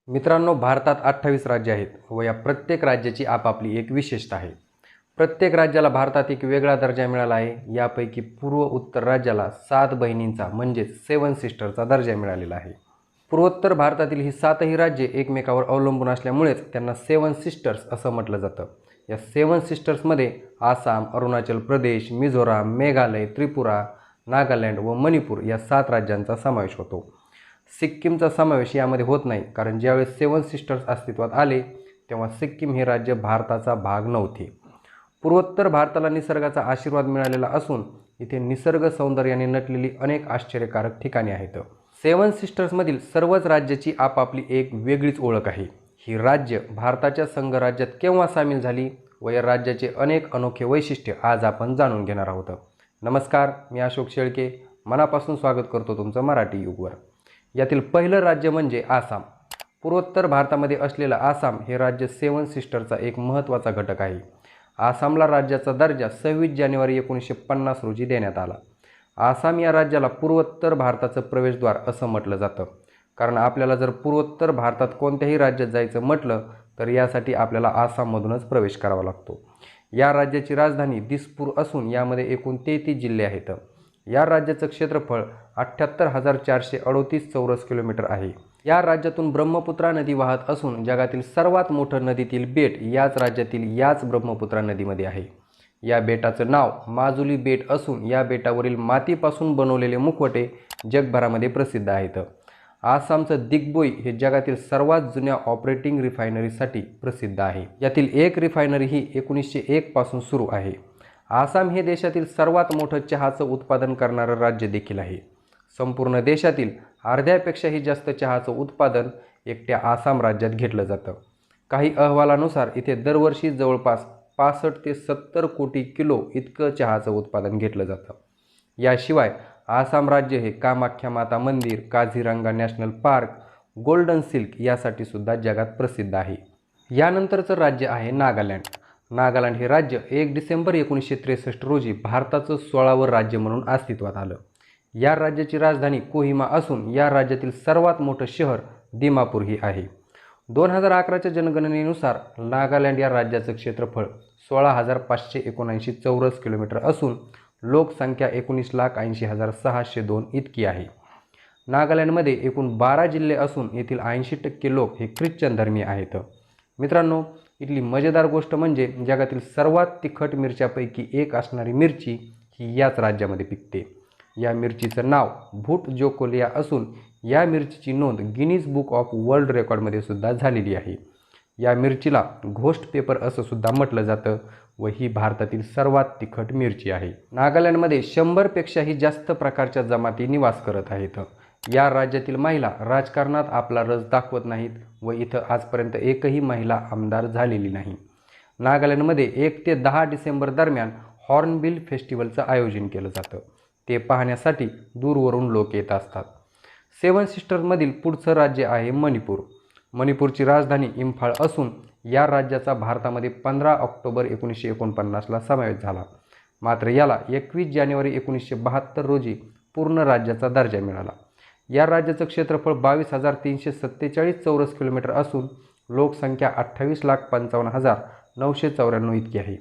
मित्रांनो, भारतात 28 राज्य आहेत व या प्रत्येक राज्याची आपापली एक विशेषता आहे. प्रत्येक राज्याला भारतात एक वेगळा दर्जा मिळाला आहे. यापैकी पूर्व उत्तर राज्याला 7 बहिणींचा म्हणजेच 7 सिस्टरचा दर्जा मिळालेला आहे. पूर्वोत्तर भारतातील ही 7ही राज्ये एकमेकावर अवलंबून असल्यामुळेच त्यांना 7 सिस्टर्स असं म्हटलं जातं. या 7 सिस्टर्समध्ये आसाम, अरुणाचल प्रदेश, मिझोराम, मेघालय, त्रिपुरा, नागालँड व मणिपूर या 7 राज्यांचा समावेश होतो. सिक्कीमचा समावेश यामध्ये होत नाही, कारण ज्यावेळेस 7 सिस्टर्स अस्तित्वात आले तेव्हा सिक्कीम हे राज्य भारताचा भाग नव्हते. पूर्वोत्तर भारताला निसर्गाचा आशीर्वाद मिळालेला असून इथे निसर्ग सौंदर्याने नटलेली अनेक आश्चर्यकारक ठिकाणे आहेत. 7 सिस्टर्समधील सर्वच राज्याची आपापली एक वेगळीच ओळख आहे. ही राज्य भारताच्या संघराज्यात केव्हा सामील झाली व या राज्याचे अनेक अनोखे वैशिष्ट्य आज आपण जाणून घेणार आहोत. नमस्कार, मी अशोक शेळके मनापासून स्वागत करतो तुमचं मराठी युगवर. यातील पहिलं राज्य म्हणजे आसाम. पूर्वोत्तर भारतामध्ये असलेलं आसाम हे राज्य 7 सिस्टरचा एक महत्त्वाचा घटक आहे. आसामला राज्याचा दर्जा 26 जानेवारी 1950 रोजी देण्यात आला. आसाम या राज्याला पूर्वोत्तर भारताचं प्रवेशद्वार असं म्हटलं जातं, कारण आपल्याला जर पूर्वोत्तर भारतात कोणत्याही राज्यात जायचं म्हटलं तर यासाठी आपल्याला आसाममधूनच प्रवेश करावा लागतो. या राज्याची राजधानी दिसपूर असून यामध्ये एकूण 33 जिल्हे आहेत. या राज्याचं क्षेत्रफळ 78,438 चौरस किलोमीटर आहे. या राज्यातून ब्रह्मपुत्रा नदी वाहत असून जगातील सर्वात मोठं नदीतील बेट याच राज्यातील याच ब्रह्मपुत्रा नदीमध्ये आहे. या बेटाचं नाव माजुली बेट असून या बेटावरील मातीपासून बनवलेले मुखवटे जगभरामध्ये प्रसिद्ध आहेत. आसामचं दिग्बोई हे जगातील सर्वात जुन्या ऑपरेटिंग रिफायनरीसाठी प्रसिद्ध आहे. यातील एक रिफायनरी ही 1901 पासून सुरू आहे. आसाम हे देशातील सर्वात मोठं चहाचं उत्पादन करणारं राज्य देखील आहे. संपूर्ण देशातील अर्ध्यापेक्षाही जास्त चहाचं उत्पादन एकट्या आसाम राज्यात घेतलं जातं. काही अहवालानुसार इथे दरवर्षी जवळपास 65 ते 70 कोटी किलो इतकं चहाचं उत्पादन घेतलं जातं. याशिवाय आसाम राज्य हे कामाख्या माता मंदिर, Kaziranga national park, golden silk यासाठी सुद्धा जगात प्रसिद्ध आहे. यानंतरचं राज्य आहे नागालँड. नागालँड हे राज्य 1 डिसेंबर 1963 रोजी भारताचं 16वं राज्य म्हणून अस्तित्वात आलं. या राज्याची राजधानी कोहिमा असून या राज्यातील सर्वात मोठं शहर दिमापूर ही आहे. 2011च्या जनगणनेनुसार नागालँड या राज्याचं क्षेत्रफळ 16,579 चौरस किलोमीटर असून लोकसंख्या 19,80,602 इतकी आहे. नागालँडमध्ये एकूण 12 जिल्हे असून येथील 80% लोक हे ख्रिश्चन धर्मीय आहेत. मित्रांनो, इथली मजेदार गोष्ट म्हणजे जगातील सर्वात तिखट मिरच्यापैकी एक असणारी मिरची ही याच राज्यामध्ये पिकते. या मिरचीचं नाव भूट जोकोलिया असून या मिरचीची नोंद गिनीज बुक ऑफ वर्ल्ड रेकॉर्डमध्ये सुद्धा झालेली आहे. या मिरचीला घोस्ट पेपर असं सुद्धा म्हटलं जातं व ही भारतातील सर्वात तिखट मिरची आहे. नागालँडमध्ये 100पेक्षाही जास्त प्रकारच्या जमाती निवास करत आहेत. या राज्यातील महिला राजकारणात आपला रस दाखवत नाहीत व इथं आजपर्यंत एकही महिला आमदार झालेली नाही. नागालँडमध्ये 1 ते 10 डिसेंबर दरम्यान हॉर्नबिल फेस्टिवलचं आयोजन केलं जातं. ते पाहण्यासाठी दूरवरून लोक येत असतात. 7 सिस्टर्समधील पुढचं राज्य आहे मणिपूर. मणिपूरची राजधानी इम्फाळ असून या राज्याचा भारतामध्ये 15 ऑक्टोबर 1949ला समावेश झाला. मात्र याला 21 जानेवारी 1972 रोजी पूर्ण राज्याचा दर्जा मिळाला. या राज्याचं क्षेत्रफळ 22,347 चौरस किलोमीटर असून लोकसंख्या 28,55,994 इतकी आहे.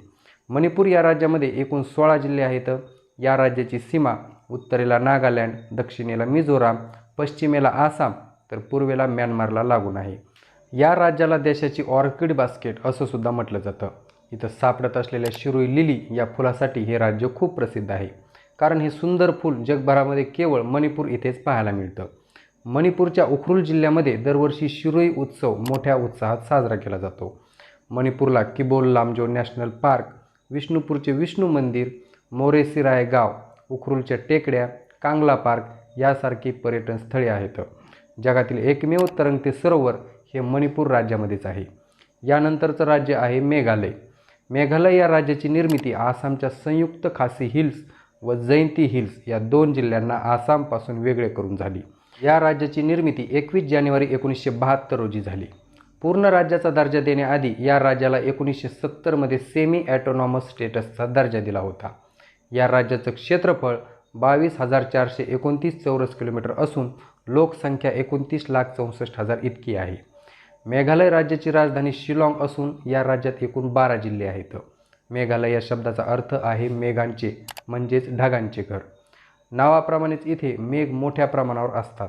मणिपूर या राज्यामध्ये एकूण 16 जिल्हे आहेत. या राज्याची सीमा उत्तरेला नागालँड, दक्षिणेला मिझोराम, पश्चिमेला आसाम तर पूर्वेला म्यानमारला लागून आहे. या राज्याला देशाची ऑर्किड बास्केट असं सुद्धा म्हटलं जातं. इथं सापडत असलेल्या शिरोई लिली या फुलासाठी हे राज्य खूप प्रसिद्ध आहे, कारण हे सुंदर फूल जगभरामध्ये केवळ मणिपूर इथेच पाहायला मिळतं. मणिपूरच्या उखरुल जिल्ह्यामध्ये दरवर्षी शिरोई उत्सव मोठ्या उत्साहात साजरा केला जातो. मणिपूरला किबोल लामजो नॅशनल पार्क, विष्णुपूरचे विष्णू मंदिर, मोरेसिराय गाव, उखरुलच्या टेकड्या, कांगला पार्क यासारखी पर्यटन स्थळे आहेत. जगातील एकमेव तरंगते सरोवर हे मणिपूर राज्यामध्येच आहे. यानंतरचं राज्य आहे मेघालय. मेघालय या राज्याची निर्मिती आसामच्या संयुक्त खासी हिल्स व जयंती हिल्स या 2 जिल्ह्यांना आसामपासून वेगळे करून झाली. या राज्याची निर्मिती 21 जानेवारी 1972 रोजी झाली. पूर्ण राज्याचा दर्जा देण्याआधी या राज्याला 1970मध्ये सेमी ॲटोनॉमस स्टेटसचा दर्जा दिला होता. या राज्याचं क्षेत्रफळ 22,429 चौरस किलोमीटर असून लोकसंख्या 29,64,000 इतकी आहे. मेघालय राज्याची राजधानी शिलाँग असून या राज्यात एकूण 12 जिल्हे आहेत. मेघालय या शब्दाचा अर्थ आहे मेघांचे म्हणजेच ढगांचे घर. नावाप्रमाणेच इथे मेघ मोठ्या प्रमाणावर असतात.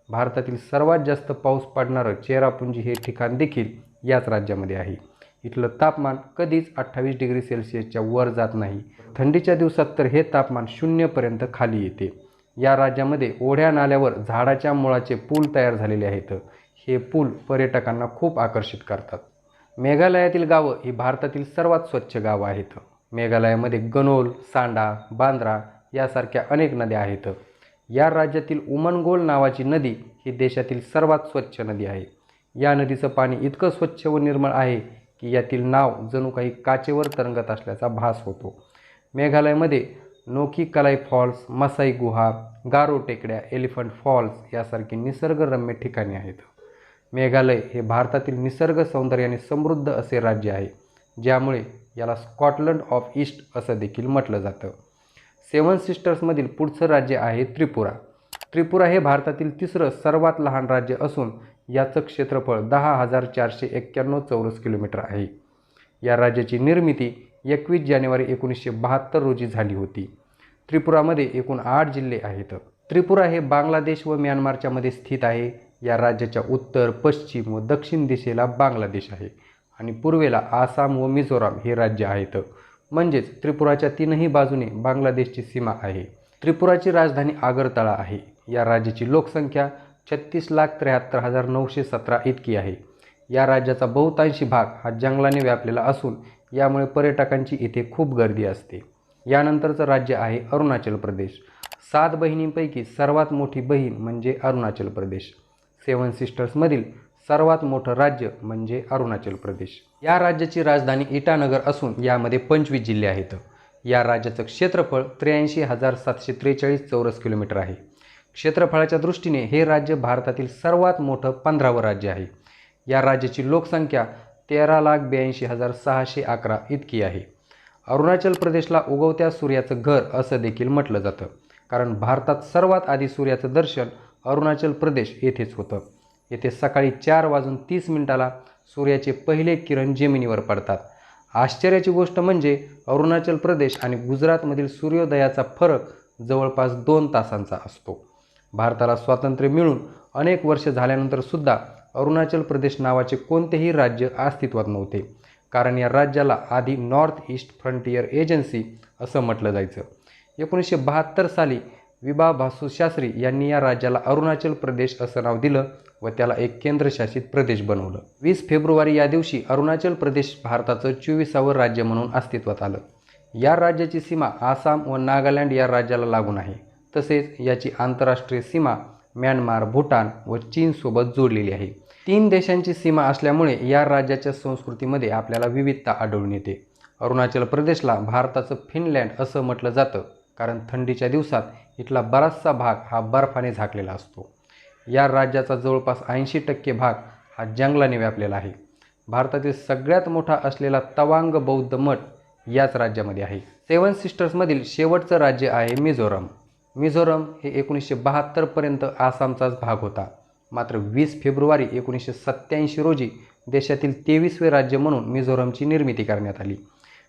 भारतातील सर्वात जास्त पाऊस पडणारं चेरापुंजी हे ठिकाण देखील याच राज्यामध्ये आहे. इथलं तापमान कधीच 28 डिग्री सेल्सिअसच्या वर जात नाही. थंडीच्या दिवसात तर हे तापमान 0पर्यंत खाली येते. या राज्यामध्ये ओढ्या नाल्यावर झाडाच्या मुळाचे पूल तयार झालेले आहेत. हे पूल पर्यटकांना खूप आकर्षित करतात. मेघालयातील गावं ही भारतातील सर्वात स्वच्छ गावं आहेत. मेघालयामध्ये गनोल, सांडा, बांद्रा यासारख्या अनेक नद्या आहेत. या राज्यातील उमनगोल नावाची नदी ही देशातील सर्वात स्वच्छ नदी आहे. या नदीचं पाणी इतकं स्वच्छ व निर्मळ आहे की यातील नाव जणू काही काचेवर तरंगत असल्याचा भास होतो. मेघालयमध्ये नोकी कलाई फॉल्स, मसाई गुहा, गारो टेकड्या, एलिफंट फॉल्स यासारखी निसर्गरम्य ठिकाणे आहेत. मेघालय हे भारतातील निसर्ग सौंदर्याने समृद्ध असे राज्य आहे, ज्यामुळे याला स्कॉटलंड ऑफ ईस्ट असं देखील म्हटलं जातं. 7 सिस्टर्समधील पुढचं राज्य आहे त्रिपुरा. त्रिपुरा हे भारतातील तिसरं सर्वात लहान राज्य असून याचं क्षेत्रफळ 10,491 चौरस किलोमीटर आहे. या राज्याची निर्मिती 21 जानेवारी 1972 रोजी झाली होती. त्रिपुरामध्ये एकूण 8 जिल्हे आहेत. त्रिपुरा हे बांगलादेश व म्यानमारच्या मध्ये स्थित आहे. या राज्याच्या उत्तर, पश्चिम व दक्षिण दिशेला बांगलादेश आहे आणि पूर्वेला आसाम व मिझोराम हे राज्य आहेत. म्हणजेच त्रिपुराच्या तीनही बाजूने बांगलादेशची सीमा आहे. त्रिपुराची राजधानी आगरतळा आहे. या राज्याची लोकसंख्या 36,73,917 इतकी आहे. या राज्याचा बहुतांशी भाग हा जंगलाने व्यापलेला असून यामुळे पर्यटकांची इथे खूप गर्दी असते. यानंतरचं राज्य आहे अरुणाचल प्रदेश. 7 बहिणींपैकी सर्वात मोठी बहीण म्हणजे अरुणाचल प्रदेश. 7 सिस्टर्समधील सर्वात मोठं राज्य म्हणजे अरुणाचल प्रदेश. या राज्याची राजधानी इटानगर असून यामध्ये 25 जिल्हे आहेत. या राज्याचं क्षेत्रफळ 83,743 चौरस किलोमीटर आहे. क्षेत्रफळाच्या दृष्टीने हे राज्य भारतातील सर्वात मोठं 15वं राज्य आहे. या राज्याची लोकसंख्या 13,82,611 इतकी आहे. अरुणाचल प्रदेशला उगवत्या सूर्याचं घर असं देखील म्हटलं जातं, कारण भारतात सर्वात आधी सूर्याचं दर्शन अरुणाचल प्रदेश येथेच होतं. येथे सकाळी 4:30 सूर्याचे पहिले किरण जमिनीवर पडतात. आश्चर्याची गोष्ट म्हणजे अरुणाचल प्रदेश आणि गुजरातमधील सूर्योदयाचा फरक जवळपास 2 तासांचा असतो. भारताला स्वातंत्र्य मिळून अनेक वर्ष झाल्यानंतर सुद्धा अरुणाचल प्रदेश नावाचे कोणतेही राज्य अस्तित्वात नव्हते, कारण या राज्याला आधी नॉर्थ ईस्ट फ्रंटियर एजन्सी असं म्हटलं जायचं. 1972 साली विभा बासू शास्त्री यांनी या राज्याला अरुणाचल प्रदेश असं नाव दिलं व त्याला एक केंद्रशासित प्रदेश बनवलं. 20 फेब्रुवारी या दिवशी अरुणाचल प्रदेश भारताचं 24वं राज्य म्हणून अस्तित्वात आलं. या राज्याची सीमा आसाम व नागालँड या राज्याला लागून आहे. तसेच याची आंतरराष्ट्रीय सीमा म्यानमार, भूटान व चीनसोबत जोडलेली आहे. 3 देशांची सीमा असल्यामुळे या राज्याच्या संस्कृतीमध्ये आपल्याला विविधता आढळून येते. अरुणाचल प्रदेशला भारताचं फिनलँड असं म्हटलं जातं, कारण थंडीच्या दिवसात इथला बराचसा भाग हा बर्फाने झाकलेला असतो. या राज्याचा जवळपास 80% भाग हा जंगलाने व्यापलेला आहे. भारतातील सगळ्यात मोठा असलेला तवांग बौद्ध मठ याच राज्यामध्ये आहे. 7 सिस्टर्समधील शेवटचं राज्य आहे मिझोरम. मिझोरम हे 1972 पर्यंत आसामचाच भाग होता. मात्र 20 फेब्रुवारी 1987 रोजी देशातील 23वे राज्य म्हणून मिझोरमची निर्मिती करण्यात आली.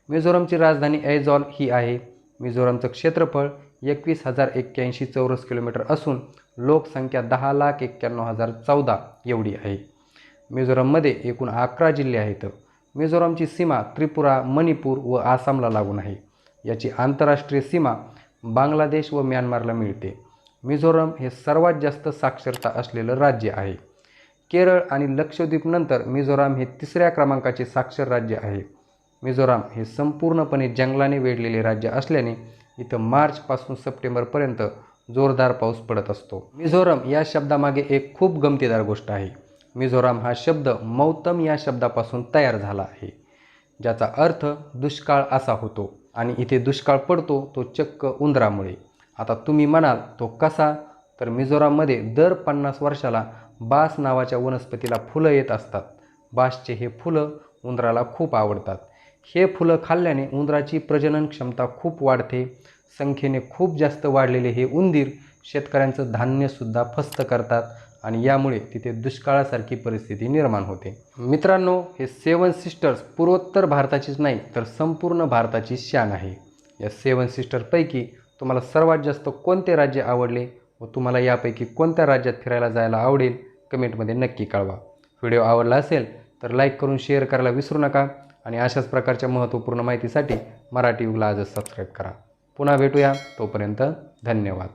मिझोरमची राजधानी ऐजॉल ही आहे. मिझोरमचं क्षेत्रफळ 21,081 चौरस किलोमीटर असून लोकसंख्या 10,91,014 एवढी आहे. मिझोरममध्ये एकूण 11 जिल्हे आहेत. मिझोरमची सीमा त्रिपुरा, मणिपूर व आसामला लागून आहे. याची आंतरराष्ट्रीय सीमा बांगलादेश व म्यानमारला मिळते. मिझोरम हे सर्वात जास्त साक्षरता असलेलं राज्य आहे. केरळ आणि लक्षद्वीपनंतर मिझोरम हे 3ऱ्या क्रमांकाचे साक्षर राज्य आहे. मिझोरम हे संपूर्णपणे जंगलाने वेढलेले राज्य असल्याने इथं मार्चपासून सप्टेंबरपर्यंत जोरदार पाऊस पडत असतो. मिझोरम या शब्दामागे एक खूप गमतीदार गोष्ट आहे. मिझोरम हा शब्द मौतम या शब्दापासून तयार झाला आहे, ज्याचा अर्थ दुष्काळ असा होतो आणि इथे दुष्काळ पडतो तो चक्क उंदरामुळे. आता तुम्ही म्हणाल तो कसा? तर मिझोरममध्ये दर 50 वर्षाला बास नावाच्या वनस्पतीला फुलं येत असतात. बासचे हे फुलं उंदराला खूप आवडतात. हे फुलं खाल्ल्याने उंदराची प्रजनन क्षमता खूप वाढते. संख्येने खूप जास्त वाढलेले हे उंदीर शेतकऱ्यांचं धान्यसुद्धा फस्त करतात आणि यामुळे तिथे दुष्काळासारखी परिस्थिती निर्माण होते. मित्रांनो, हे 7 सिस्टर्स पूर्वोत्तर भारताचीच नाही तर संपूर्ण भारताची शान आहे. या 7 सिस्टरपैकी तुम्हाला सर्वात जास्त कोणते राज्य आवडले व तुम्हाला यापैकी कोणत्या राज्यात फिरायला जायला आवडेल कमेंटमध्ये नक्की कळवा. व्हिडिओ आवडला असेल तर लाईक करून शेअर करायला विसरू नका आणि अशाच प्रकारच्या महत्त्वपूर्ण माहितीसाठी मराठी युगला आजच सबस्क्राईब करा. पुन्हा भेटूया, तोपर्यंत धन्यवाद.